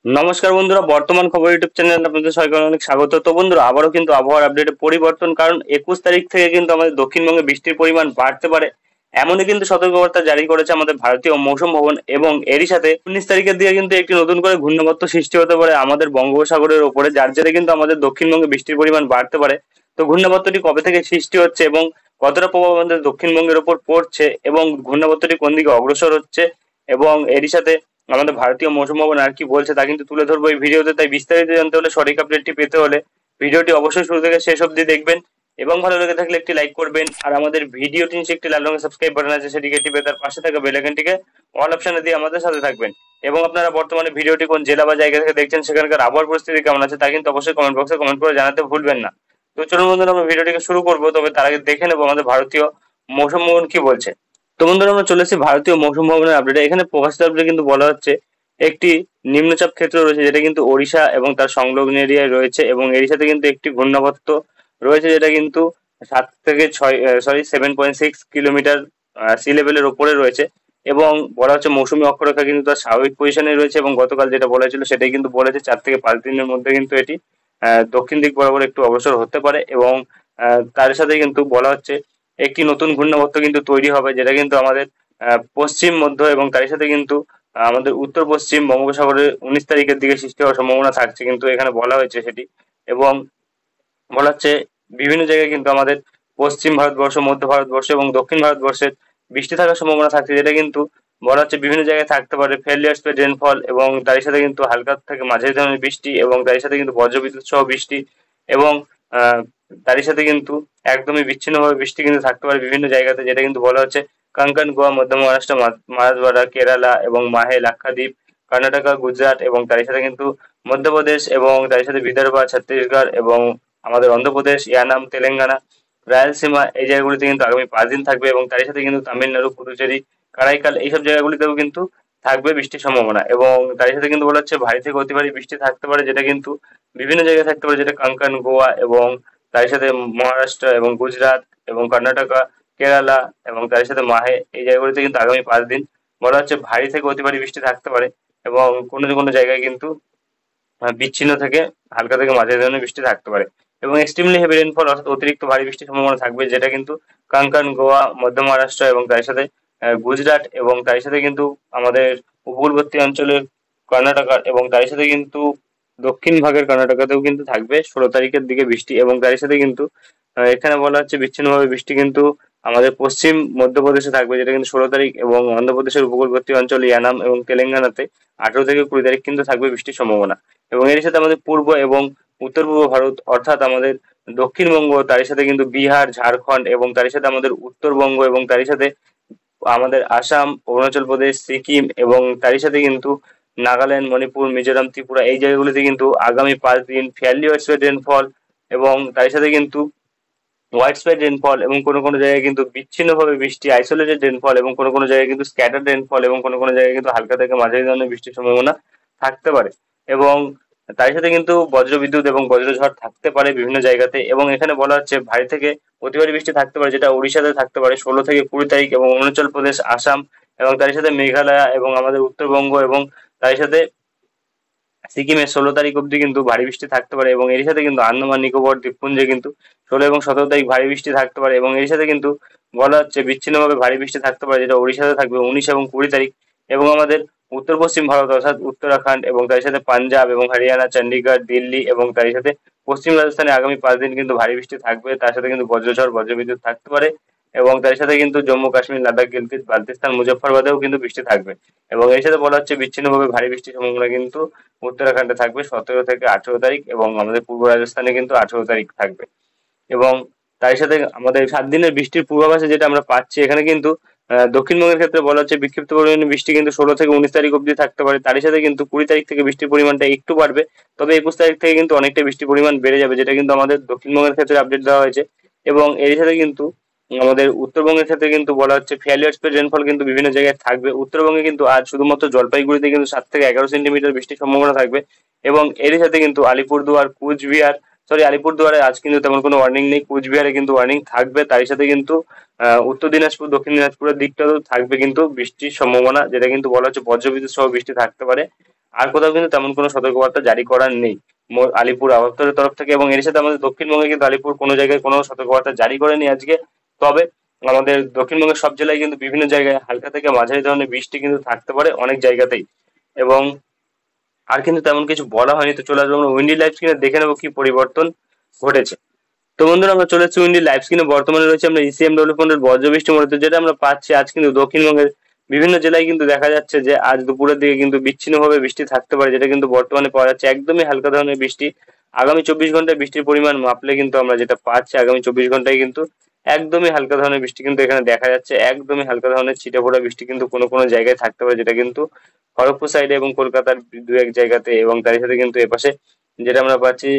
নমস্কার বন্ধুরা, বর্তমান খবর ইউটিউব চ্যানেলে আপনাদের সবাইকে অনেক স্বাগত। তো বন্ধুরা, আবারও কিন্তু আবহাওয়ার আপডেটে পরিবর্তন, কারণ 21 তারিখ থেকে কিন্তু আমাদের দক্ষিণবঙ্গে বৃষ্টির পরিমাণ বাড়তে পারে, এমনই কিন্তু সতর্কবার্তা জারি করেছে আমাদের ভারতীয় মৌসুম ভবন। এবং এরই সাথে 19 তারিখের দিকে কিন্তু একটি নতুন করে ঘূর্ণাবর্ত সৃষ্টি হতে পারে আমাদের বঙ্গোপসাগরের ওপরে, যার জেরে কিন্তু আমাদের দক্ষিণবঙ্গে বৃষ্টির পরিমাণ বাড়তে পারে। তো ঘূর্ণাবর্তটি কবে থেকে সৃষ্টি হচ্ছে এবং কতটা প্রভাব আমাদের দক্ষিণবঙ্গের ওপর পড়ছে এবং ঘূর্ণাবর্তটি কোন দিকে অগ্রসর হচ্ছে এবং এরই সাথে আমাদের ভারতীয় মৌসুম ভবন আর কি বলছে তা কিন্তু তুলে ধরবো এই ভিডিওতে। তাই বিস্তারিত জানতে হলে, সঠিক আপডেটটি পেতে হলে ভিডিওটি অবশ্যই শুরু থেকে শেষ অবধি দেখবেন এবং ভালো লেগে থাকলে একটি লাইক করবেন। আর আমাদের ভিডিওটি নিচে একটি লাল রঙের সাবস্ক্রাইব বাটন আছে, সেটিকে টিপে তার পাশে থাকা বেল আইকনটিকে অল অপশনে দিয়ে আমাদের সাথে থাকবেন। এবং আপনারা বর্তমানে ভিডিওটি কোন জেলা বা জায়গা থেকে দেখছেন, সেখানকার আবহাওয়ার পরিস্থিতি কেমন আছে তা কিন্তু অবশ্যই কমেন্ট বক্সে কমেন্ট করে জানাতে ভুলবেন না। তো চলুন বন্ধুরা, আমরা ভিডিওটিকে শুরু করবো, তবে তার আগে দেখে নেবো আমাদের ভারতীয় মৌসুম ভবন কি বলছে। তো বন্ধুরা, আমরা চলে এসেছি ভারতীয় মৌসুম ভবনের আপডেটে। এখানে প্রকাশিত আপডেটে কিন্তু বলা হচ্ছে একটি নিম্নচাপ ক্ষেত্র রয়েছে, যেটা কিন্তু ওড়িশা এবং তার সংলগ্ন এরিয়ায় রয়েছে, এবং এর সাথে কিন্তু একটি ঘূর্ণাবর্ত রয়েছে, যেটা কিন্তু 7 থেকে 6 7.6 কিলোমিটার সি লেভেলের উপরে রয়েছে। এবং বলা হচ্ছে মৌসুমী অক্ষরেখা কিন্তু তার স্বাভাবিক পজিশনে রয়েছে, এবং গতকাল যেটা বলা হয়েছিল সেটাই কিন্তু বলেছে 4 থেকে 5 দিনের মধ্যে কিন্তু এটি দক্ষিণ দিক বরাবর একটু অগ্রসর হতে পারে। এবং তার সাথে কিন্তু বলা হচ্ছে একটি নতুন ঘূর্ণাবর্ত কিন্তু তৈরি হবে, যেটা কিন্তু আমাদের পশ্চিম মধ্য এবং তার সাথে কিন্তু আমাদের উত্তর পশ্চিম বঙ্গোপসাগরে 19 তারিখের দিকে সৃষ্টি হওয়ার সম্ভাবনা থাকছে, কিন্তু এখানে বলা হয়েছে সেটি। এবং বলা হচ্ছে বিভিন্ন জায়গায় কিন্তু আমাদের পশ্চিম ভারতবর্ষ, মধ্য ভারতবর্ষ এবং দক্ষিণ ভারতবর্ষের বৃষ্টি থাকার সম্ভাবনা থাকছে, যেটা কিন্তু বলা হচ্ছে বিভিন্ন জায়গায় থাকতে পারে ফেলিয়ার স্প্রেড রেনফল, এবং তার সাথে কিন্তু হালকা থেকে মাঝারি ধরনের বৃষ্টি, এবং তার সাথে কিন্তু বজ্রবিদ্যুৎ সহ বৃষ্টি, এবং আহ তারই সাথে কিন্তু একদমই বিচ্ছিন্নভাবে বৃষ্টি কিন্তু থাকতে পারে বিভিন্ন জায়গাতে, যেটা কিন্তু বলা হচ্ছে কাঙ্কন, গোয়া, মধ্য মহারাষ্ট্র, মারাঠওয়াড়া, কেরালা এবং মাহে, লাক্ষাদ্বীপ, কর্ণাটকা, গুজরাট এবং তার সাথে কিন্তু মধ্যপ্রদেশ এবং তার সাথে বিদর্ভ, ছত্তিশগড় এবং আমাদের অন্ধ্রপ্রদেশ, ইয়ানাম, তেলেঙ্গানা, রায়লসীমা, এই জায়গাগুলিতে কিন্তু আগামী 5 দিন থাকবে। এবং তার সাথে কিন্তু তামিলনাড়ু, পুদুচেরি, কারাইকাল, এইসব জায়গাগুলিতেও কিন্তু থাকবে বৃষ্টির সম্ভাবনা। এবং তার সাথে কিন্তু বলা হচ্ছে ভারী থেকে অতি ভারী বৃষ্টি থাকতে পারে, যেটা কিন্তু বিভিন্ন জায়গায় থাকতে পারে, যেটা কাঙ্কন, গোয়া এবং তার সাথে মহারাষ্ট্র এবং গুজরাট এবং কর্ণাটকা, কেরালা এবং তার সাথে মাহে, এই জায়গাগুলিতে কিন্তু আগামী 5 দিন বলা হচ্ছে ভারী থেকে অতি ভারী বৃষ্টি থাকতে পারে। এবং কোনো কোনো জায়গায় কিন্তু বিচ্ছিন্ন থেকে হালকা থেকে মাঝারি ধরনের বৃষ্টি থাকতে পারে। এবং এক্সট্রিমলি হেভি রেনফল অর্থাৎ অতিরিক্ত ভারী বৃষ্টির সম্ভাবনা থাকবে, যেটা কিন্তু কাঙ্কন, গোয়া, মধ্য মহারাষ্ট্র এবং তার সাথে গুজরাট এবং তার সাথে কিন্তু আমাদের উপকূলবর্তী অঞ্চলের কর্ণাটকা এবং তার সাথে কিন্তু দক্ষিণ ভাগের কর্ণাটকাতেও কিন্তু থাকবে 16 তারিখের দিকে বৃষ্টি। এবং তার সাথে কিন্তু এখানে বলা হচ্ছে বিচ্ছিন্নভাবে বৃষ্টি কিন্তু আমাদের পশ্চিম মধ্যপ্রদেশে থাকবে, যেটা কিন্তু 16 তারিখ, এবং অন্ধ্রপ্রদেশের উপকূলবর্তী অঞ্চল ইয়ানাম এবং তেলেঙ্গানাতে 18 থেকে 20 তারিখ কিন্তু থাকবে বৃষ্টির সম্ভাবনা। এবং এর সাথে আমাদের পূর্ব এবং উত্তর পূর্ব ভারত অর্থাৎ আমাদের দক্ষিণবঙ্গ, তার সাথে কিন্তু বিহার, ঝাড়খণ্ড এবং তার সাথে আমাদের উত্তরবঙ্গ এবং তার সাথে আমাদের আসাম, অরুণাচল প্রদেশ, সিকিম এবং তারই সাথে কিন্তু নাগাল্যান্ড, মণিপুর, মিজোরাম, ত্রিপুরা, এই জায়গাগুলিতে কিন্তু আগামী 5 দিন ফেয়ারলি ওয়াইডস্প্রেড রেনফল এবং তার সাথে কিন্তু হোয়াইট স্প্রেড রেনফল এবং কোনো কোনো জায়গায় কিন্তু বিচ্ছিন্নভাবে বৃষ্টি, আইসোলেটেড রেনফল এবং কোনো কোনো জায়গায় কিন্তু স্ক্যাটার্ড রেনফল এবং কোনো কোনো জায়গায় কিন্তু হালকা থেকে মাঝারি ধরনের বৃষ্টির সম্ভাবনা থাকতে পারে। এবং তার সাথে কিন্তু বজ্রবিদ্যুৎ এবং বজ্রঝড় থাকতে পারে বিভিন্ন জায়গাতে। এবং এখানে বলা হচ্ছে ভারী থেকে অতি ভারী বৃষ্টি থাকতে পারে, যেটা উড়িষ্যাতে থাকতে পারে 16 থেকে 20 তারিখ, এবং অরুণাচল প্রদেশ, আসাম এবং তার সাথে মেঘালয় এবং আমাদের উত্তরবঙ্গ এবং তার সাথে সিকিমে 16 তারিখ অব্দি কিন্তু ভারী বৃষ্টি থাকতে পারে। এবং এর সাথে কিন্তু আন্দামান নিকোবর দ্বীপপুঞ্জে কিন্তু 16 এবং 17 তারিখ ভারী বৃষ্টি থাকতে পারে। এবং এর সাথে কিন্তু বলা হচ্ছে বিচ্ছিন্নভাবে ভারী বৃষ্টি থাকতে পারে, যেটা ওড়িশাতে থাকবে 19 এবং 20 তারিখ। এবং আমাদের উত্তর পশ্চিম ভারত অর্থাৎ উত্তরাখণ্ড এবং তার সাথে পাঞ্জাব এবং হরিয়ানা, চণ্ডীগড়, দিল্লি এবং তার সাথে পশ্চিম রাজস্থানে আগামী 5 দিন কিন্তু ভারী বৃষ্টি থাকবে, তার সাথে কিন্তু বজ্রঝড়, বজ্রবিদ্যুৎ থাকতে পারে। এবং তার সাথে কিন্তু জম্মু কাশ্মীর, লাদাখ, গিলগিত বালতিস্তান, মুজফ্ফরবাদেও কিন্তু বৃষ্টি থাকবে। এবং এর সাথে বলা হচ্ছে বিচ্ছিন্নভাবে ভারী বৃষ্টির সম্ভাবনা কিন্তু উত্তরাখণ্ডে থাকবে 17 থেকে 18 তারিখ, এবং আমাদের পূর্ব রাজস্থানে কিন্তু 18 তারিখ থাকবে। এবং তার সাথে আমাদের 7 দিনের বৃষ্টির পূর্বাভাসে যেটা আমরা পাচ্ছি, এখানে কিন্তু দক্ষিণবঙ্গের ক্ষেত্রে বলা হচ্ছে বিক্ষিপ্ত পরিমাণে বৃষ্টি কিন্তু 16 থেকে 19 তারিখ অব্দি থাকতে পারে। তারই সাথে কিন্তু 20 তারিখ থেকে বৃষ্টির পরিমাণটা একটু বাড়বে, তবে 21 তারিখ থেকে কিন্তু অনেকটা বৃষ্টির পরিমাণ বেড়ে যাবে, যেটা কিন্তু আমাদের দক্ষিণবঙ্গের ক্ষেত্রে আপডেট দেওয়া হয়েছে। এবং এর সাথে কিন্তু আমাদের উত্তরবঙ্গের ক্ষেত্রে কিন্তু বলা হচ্ছে ফেয়ারলি ওয়াইডস্প্রেড রেনফল কিন্তু বিভিন্ন জায়গায় থাকবে। উত্তরবঙ্গে কিন্তু আজ শুধুমাত্র জলপাইগুড়িতে কিন্তু 7 থেকে 11 সেন্টিমিটার বৃষ্টির সম্ভাবনা থাকবে। এবং এরই সাথে কিন্তু আলিপুরদুয়ার, কুচবিহার, আলিপুরদুয়ারে আজ কিন্তু তেমন কোনো ওয়ার্নিং নেই, কুচবিহারে কিন্তু ওয়ার্নিং থাকবে। তারই সাথে কিন্তু উত্তর দিনাজপুর, দক্ষিণ দিনাজপুরের দিকটাতেও থাকবে কিন্তু বৃষ্টির সম্ভাবনা, যেটা কিন্তু বলা হচ্ছে বজ্রবিদ্যুৎ সহ বৃষ্টি থাকতে পারে। আর কোথাও কিন্তু তেমন কোনো সতর্কবার্তা জারি করার নেই আলিপুর আবহাওয়া দপ্তরের তরফ থেকে। এবং এর সাথে আমাদের দক্ষিণবঙ্গে কিন্তু আলিপুর কোনো জায়গায় কোনো সতর্কবার্তা জারি করেনি আজকে। তবে আমাদের দক্ষিণবঙ্গের সব জেলায় কিন্তু বিভিন্ন জায়গায় হালকা থেকে মাঝারি ধরনের বৃষ্টি কিন্তু থাকতে পারে অনেক জায়গাতেই। এবং আর কিন্তু তেমন কিছু বলা হয়নি। তো চলে আসবো আমরা উইন্ডি লাইভ স্ক্রিনে, দেখে নেবো কি পরিবর্তন ঘটেছে। তো বন্ধুরা আমরা চলে এসেছি উইন্ডি লাইভ স্ক্রিনে। বর্তমানে রয়েছে আমরা ইসিএম ডেভেলপমেন্টের বজ্রবৃষ্টি মধ্যে, যেটা আমরা পাচ্ছি আজ কিন্তু দক্ষিণবঙ্গের বিভিন্ন জেলায় কিন্তু দেখা যাচ্ছে যে আজ দুপুরের দিকে কিন্তু বিচ্ছিন্নভাবে বৃষ্টি থাকতে পারে, যেটা কিন্তু বর্তমানে পাওয়া যাচ্ছে একদমই হালকা ধরনের বৃষ্টি। আগামী 24 ঘন্টায় বৃষ্টির পরিমাণ মাপলে কিন্তু আমরা যেটা পাচ্ছি আগামী 24 ঘন্টায় কিন্তু একদমই হালকা ধরনের বৃষ্টি কিন্তু এখানে দেখা যাচ্ছে। একদমই হালকা ধরনের ছিটে ফোঁটা বৃষ্টি কিন্তু কোনো কোনো জায়গায় থাকতে পারে, যেটা কিন্তু খড়গপুর সাইডে এবং কলকাতার দু এক জায়গাতে। এবং তার সাথে কিন্তু এপাশে যেটা আমরা পাচ্ছি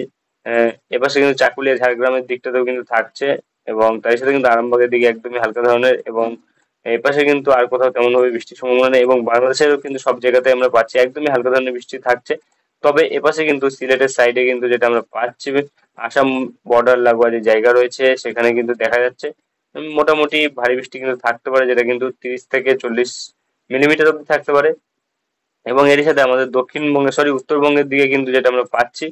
এপাশে কিন্তু চাকুলিয়া ঝাড়গ্রামের দিকটাতেও কিন্তু থাকছে। এবং তার সাথে কিন্তু আরামবাগের দিকে একদমই হালকা ধরনের। এবং এপাশে কিন্তু আর কোথাও তেমন ভাবে বৃষ্টির সম্ভাবনা নেই। এবং বাংলাদেশেরও কিন্তু সব জায়গাতে আমরা পাচ্ছি একদমই হালকা ধরনের বৃষ্টি থাকছে। তবে এপাশে কিন্তু সিলেটের সাইডে কিন্তু যেটা আমরা পাচ্ছি আসাম বর্ডার লাগোয়া যে জায়গা রয়েছে সেখানে কিন্তু দেখা যাচ্ছে মোটামুটি ভারী বৃষ্টি কিন্তু থাকতে পারে, যেটা কিন্তু 30 থেকে 40 মিলিমিটার অব্দি থাকতে পারে। এবং এরই সাথে আমাদের উত্তরবঙ্গের দিকে কিন্তু যেটা আমরা পাচ্ছি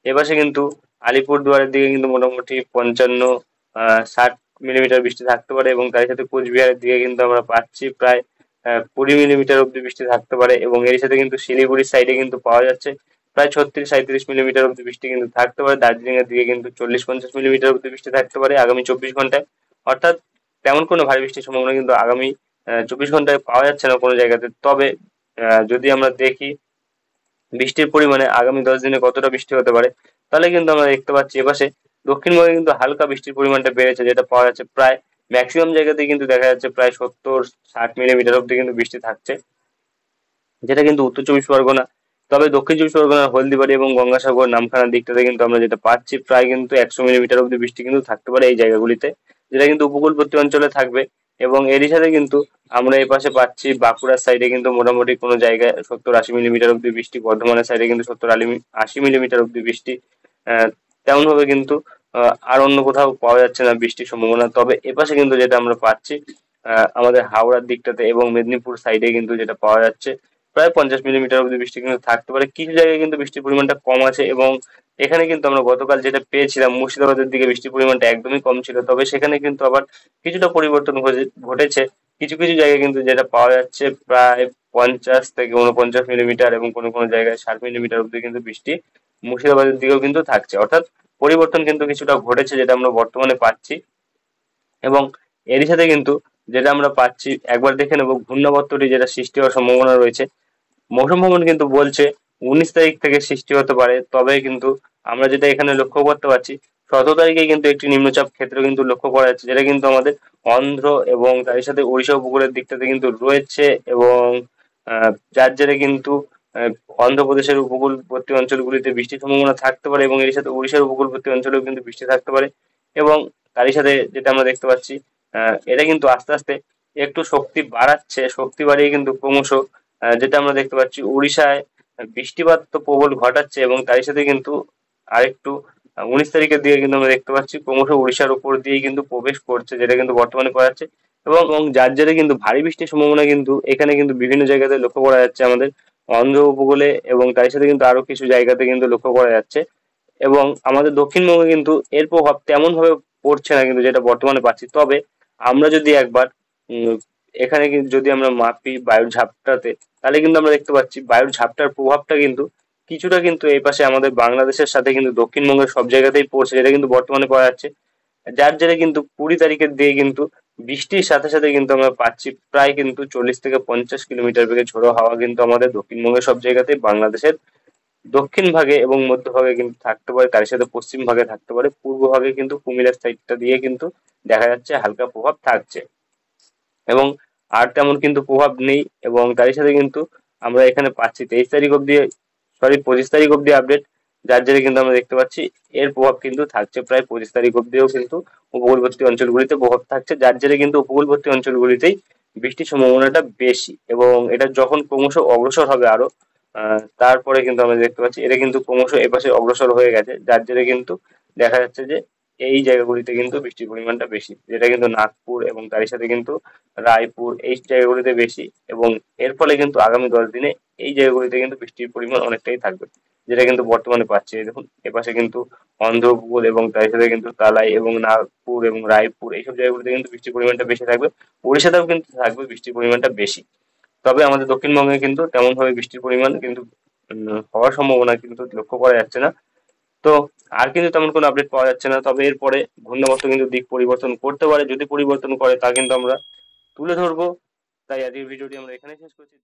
এপাশে কিন্তু আলিপুরদুয়ারের দিকে কিন্তু মোটামুটি 55-60 মিলিমিটার বৃষ্টি থাকতে পারে। এবং তার সাথে কোচবিহারের দিকে কিন্তু আমরা পাচ্ছি প্রায় 20 মিলিমিটার অব্দি বৃষ্টি থাকতে পারে। এবং এর সাথে কিন্তু শিলিগুড়ির সাইডে কিন্তু পাওয়া যাচ্ছে প্রায় 36-37 মিলিমিটার অব্দি বৃষ্টি কিন্তু থাকতে পারে। দার্জিলিং এর দিকে কিন্তু 40-50 মিলিমিটার অব্দি বৃষ্টি থাকতে পারে আগামী 24 ঘন্টায়। অর্থাৎ তেমন কোনো ভারী বৃষ্টির সম্ভাবনা কিন্তু আগামী 24 ঘন্টায় পাওয়া যাচ্ছে না কোনো জায়গাতে। তবে যদি আমরা দেখি বৃষ্টির পরিমাণে আগামী 10 দিনে কতটা বৃষ্টি হতে পারে, তাহলে কিন্তু আমরা দেখতে পাচ্ছি এপাশে দক্ষিণবঙ্গে কিন্তু হালকা বৃষ্টির পরিমাণটা বেড়েছে, যেটা পাওয়া যাচ্ছে প্রায় ম্যাক্সিমাম জায়গাতেই কিন্তু দেখা যাচ্ছে প্রায় 70-60 মিলিমিটার অব্দি কিন্তু বৃষ্টি থাকছে, যেটা কিন্তু উত্তর চব্বিশ পরগনা। তবে দক্ষিণ চব্বিশ পরগনার হলদিবাড়ি এবং গঙ্গাসাগর নামখানার দিকটাতে কিন্তু আমরা যেটা পাচ্ছি প্রায় কিন্তু 100 মিলিমিটার অব্দি বৃষ্টি কিন্তু থাকতে পারে এই জায়গাগুলিতে, যেটা কিন্তু উপকূলবর্তী অঞ্চলে থাকবে। এবং এরই সাথে কিন্তু আমরা এই পাশে পাচ্ছি বাঁকুড়ার সাইডে কিন্তু মোটামুটি কোনো জায়গায় 70-80 মিলিমিটার অব্দি বৃষ্টি, বর্ধমানের সাইডে কিন্তু 70-80 মিলিমিটার অব্দি বৃষ্টি। তেমন ভাবে কিন্তু আর অন্য কোথাও পাওয়া যাচ্ছে না বৃষ্টির সম্ভাবনা। তবে এপাশে কিন্তু যেটা আমরা পাচ্ছি আমাদের হাওড়ার দিকটাতে এবং মেদিনীপুর সাইডে কিন্তু যেটা পাওয়া যাচ্ছে প্রায় 50 মিলিমিটার অব্দি বৃষ্টি কিন্তু থাকতে পারে। কিছু জায়গায় কিন্তু বৃষ্টির পরিমাণটা কম আছে। এবং এখানে কিন্তু আমরা গতকাল যেটা পেয়েছিলাম মুর্শিদাবাদের দিকে বৃষ্টির পরিমাণটা একদমই কম ছিল, তবে সেখানে কিন্তু আবার কিছুটা পরিবর্তন ঘটেছে। কিছু কিছু জায়গায় কিন্তু যেটা পাওয়া যাচ্ছে প্রায় 50 থেকে 49 মিলিমিটার এবং কোনো কোনো জায়গায় 60 মিলিমিটার অব্দি কিন্তু বৃষ্টি মুর্শিদাবাদের দিকেও কিন্তু থাকছে। অর্থাৎ পরিবর্তন কিন্তু কিছুটা ঘটেছে, যেটা আমরা বর্তমানে পাচ্ছি। এবং এরই সাথে কিন্তু যেটা আমরা পাচ্ছি একবার দেখে নেবো ঘূর্ণাবর্তটি যেটা সৃষ্টি হওয়ার সম্ভাবনা রয়েছে। মৌসুম ভবন কিন্তু বলছে 19 তারিখ থেকে সৃষ্টি হতে পারে। তবে কিন্তু আমরা যেটা এখানে লক্ষ্য করতে পারছি 17 তারিখে কিন্তু একটি নিম্নচাপ ক্ষেত্র কিন্তু লক্ষ্য করা যাচ্ছে, যেটা কিন্তু আমাদের অন্ধ্র এবং তার সাথে ওড়িশা উপকূলের দিকটাতে কিন্তু রয়েছে। এবং যার জেরে কিন্তু আহ, অন্ধ্রপ্রদেশের উপকূলবর্তী অঞ্চলগুলিতে বৃষ্টির সম্ভাবনা থাকতে পারে এবং এর সাথে ওড়িশার উপকূলবর্তী অঞ্চলেও কিন্তু বৃষ্টি থাকতে পারে। এবং তারই সাথে যেটা আমরা দেখতে পাচ্ছি এটা কিন্তু আস্তে আস্তে একটু শক্তি বাড়াচ্ছে, শক্তি বাড়িয়ে কিন্তু ক্রমশ যেটা আমরা দেখতে পাচ্ছি উড়িষ্যায় বৃষ্টিপাত তো প্রবল ঘটাচ্ছে। এবং তারই সাথে কিন্তু আরেকটু 19 তারিখের দিকে কিন্তু আমরা দেখতে পাচ্ছি ক্রমশ উড়িষ্যার উপর দিয়েই কিন্তু প্রবেশ করছে, যেটা কিন্তু বর্তমানে করা যাচ্ছে। এবং যার জেরে কিন্তু ভারী বৃষ্টির সম্ভাবনা কিন্তু এখানে কিন্তু বিভিন্ন জায়গাতে লক্ষ্য করা যাচ্ছে আমাদের অন্ধ্র উপকূলে। এবং তার সাথে কিন্তু আরো কিছু জায়গাতে কিন্তু লক্ষ্য করা যাচ্ছে। এবং আমাদের দক্ষিণবঙ্গে কিন্তু এর প্রভাব তেমন ভাবে পড়ছে না কিন্তু যেটা বর্তমানে পাচ্ছি। তবে আমরা যদি একবার উম, এখানে কিন্তু যদি আমরা মাপি বায়ুর ঝাপটাতে, তাহলে কিন্তু আমরা দেখতে পাচ্ছি বায়ুর ঝাপটার প্রভাবটা কিন্তু কিছুটা কিন্তু এই পাশে আমাদের বাংলাদেশের সাথে কিন্তু দক্ষিণবঙ্গের সব জায়গাতেই পড়ছে, যেটা কিন্তু বর্তমানে পাওয়া যাচ্ছে। যার জেরে কিন্তু 20 তারিখের দিকে কিন্তু বৃষ্টির সাথে সাথে কিন্তু আমরা পাচ্ছি প্রায় কিন্তু 40 থেকে 50 কিলোমিটার বেগে ঝোড়ো হাওয়া কিন্তু আমাদের দক্ষিণবঙ্গের সব জায়গাতেই, বাংলাদেশের দক্ষিণ ভাগে এবং মধ্য ভাগে কিন্তু থাকতে পারে, তার সাথে পশ্চিম ভাগে থাকতে পারে, পূর্ব ভাগে কিন্তু কুমিল্লার সাইডটা দিয়ে কিন্তু দেখা যাচ্ছে হালকা প্রভাব থাকছে। এবং আর তেমন কিন্তু প্রভাব নেই। এবং তারই সাথে কিন্তু আমরা এখানে পাচ্ছি 23 তারিখ অব্দি, 25 তারিখ অব্দি আপডেট, যার জেরে কিন্তু আমরা দেখতে পাচ্ছি এর প্রভাব কিন্তু থাকছে প্রায় 25 তারিখ অব্দিও কিন্তু উপকূলবর্তী অঞ্চলগুলিতে প্রভাব থাকছে, যার জেরে কিন্তু উপকূলবর্তী অঞ্চলগুলিতেই বৃষ্টির সম্ভাবনাটা বেশি। এবং এটা যখন ক্রমশ অগ্রসর হবে আরো তারপরে কিন্তু আমরা দেখতে পাচ্ছি এটা কিন্তু ক্রমশ এপাশে অগ্রসর হয়ে গেছে, যার জেরে কিন্তু দেখা যাচ্ছে যে এই জায়গাগুলিতে কিন্তু বৃষ্টির পরিমাণটা বেশি, যেটা কিন্তু নাগপুর এবং তারই সাথে কিন্তু রায়পুর এই জায়গাগুলিতে বেশি। এবং এর ফলে কিন্তু আগামী 10 দিনে এই জায়গাগুলিতে কিন্তু বৃষ্টির পরিমাণ অনেকটাই থাকবে, যেটা কিন্তু বর্তমানে পাচ্ছি। এই দেখুন এপাশে কিন্তু অন্ধ্র উপকূল এবং তার সাথে কিন্তু তালাই এবং নাগপুর এবং রায়পুর এইসব জায়গাগুলিতে কিন্তু বৃষ্টির পরিমাণটা বেশি থাকবে। উড়িষ্যাতেও কিন্তু থাকবে বৃষ্টির পরিমাণটা বেশি। তবে আমাদের দক্ষিণবঙ্গে কিন্তু তেমন ভাবে বৃষ্টির পরিমাণ কিন্তু হওয়ার সম্ভাবনা কিন্তু লক্ষ্য করা যাচ্ছে না। তো আর কিন্তু তেমন কোনো আপডেট পাওয়া যাচ্ছে না। তবে এরপরে ঘূর্ণাবর্ত কিন্তু দিক পরিবর্তন করতে পারে, যদি পরিবর্তন করে তা কিন্তু আমরা তুলে ধরবো। তাই আজকের ভিডিওটি আমরা এখানে শেষ করছি।